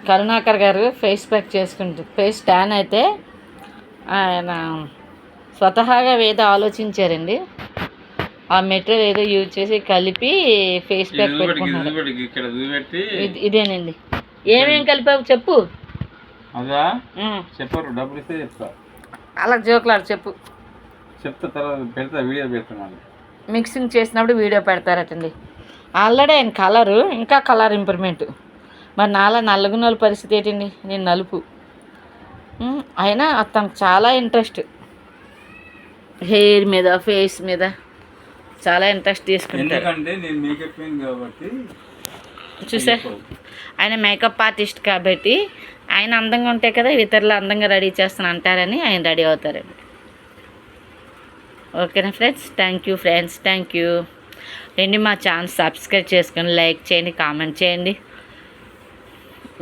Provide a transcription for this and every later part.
కరుణాకర్ గారు face pack చేసుకుంటారు. Face tan అయితే ఆయన స్వతహాగా ఏదో ఆలోచించారండి. ఆ మెటీరియల్ ఏదో యూజ్ చేసి కలిపి ఫేస్ ప్యాక్ పెట్టుకున్నారు. ఇదేనండి. ఏమేం కలిపావు చెప్పు. అదా చెప్పరు, డబ్బులు ఇస్తే చెప్తా. అలా జోకులాడు చెప్పు. చెప్తా, తర్వాత పెడతా, వీడియో పెడుతున్నాను. మిక్సింగ్ చేసినప్పుడు వీడియో పెడతారటండి. ఆల్రెడీ ఆయన కలరు ఇంకా కలర్ ఇంప్రూవ్మెంట్. మరి నాలా నల్లగున్నోళ్ళ పరిస్థితి ఏంటండి? నేను నలుపు. అయినా తనకు చాలా ఇంట్రెస్ట్ హెయిర్ మీద, ఫేస్ మీద చాలా ఇంట్రెస్ట్ తీసుకుంటారు. చూసా, ఆయన మేకప్ ఆర్టిస్ట్ కాబట్టి ఆయన అందంగా ఉంటే కదా ఇతరులు అందంగా రెడీ చేస్తాను అంటారని ఆయన రెడీ అవుతారండి. ఓకేనా friends? Thank you friends, thank you. రండి మా ఛానల్ సబ్స్క్రైబ్ చేసుకొని లైక్ చేయండి, కామెంట్ చేయండి.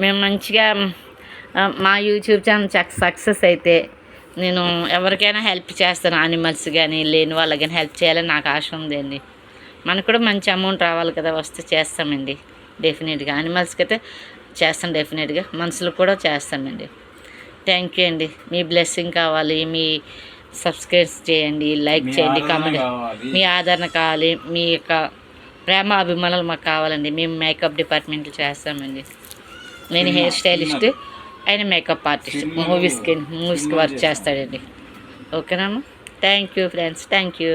మేము మంచిగా మా యూట్యూబ్ ఛానల్ సక్సెస్ అయితే నేను ఎవరికైనా హెల్ప్ చేస్తాను. యానిమల్స్ కానీ లేని వాళ్ళకి కానీ హెల్ప్ చేయాలని నాకు ఆశ ఉందండి. మనకు కూడా మంచి అమౌంట్ రావాలి కదా, వస్తే చేస్తామండి డెఫినెట్గా. యానిమల్స్కి అయితే చేస్తాం డెఫినెట్గా, మనుషులకు కూడా చేస్తామండి. థ్యాంక్ యూ అండి. మీ బ్లెస్సింగ్ కావాలి, మీ సబ్స్క్రైబ్ చేయండి, లైక్ చేయండి, కామెంట్. మీ ఆదరణ కావాలి, మీ యొక్క ప్రేమ అభిమానాలు మాకు కావాలండి. మేము మేకప్ డిపార్ట్మెంట్లో చేస్తామండి. నేను హెయిర్ స్టైలిస్ట్, ఆయన మేకప్ ఆర్టిస్ట్. మూవీస్కి వర్క్ చేస్తాడండి. ఓకేనా? Thank you friends, thank you.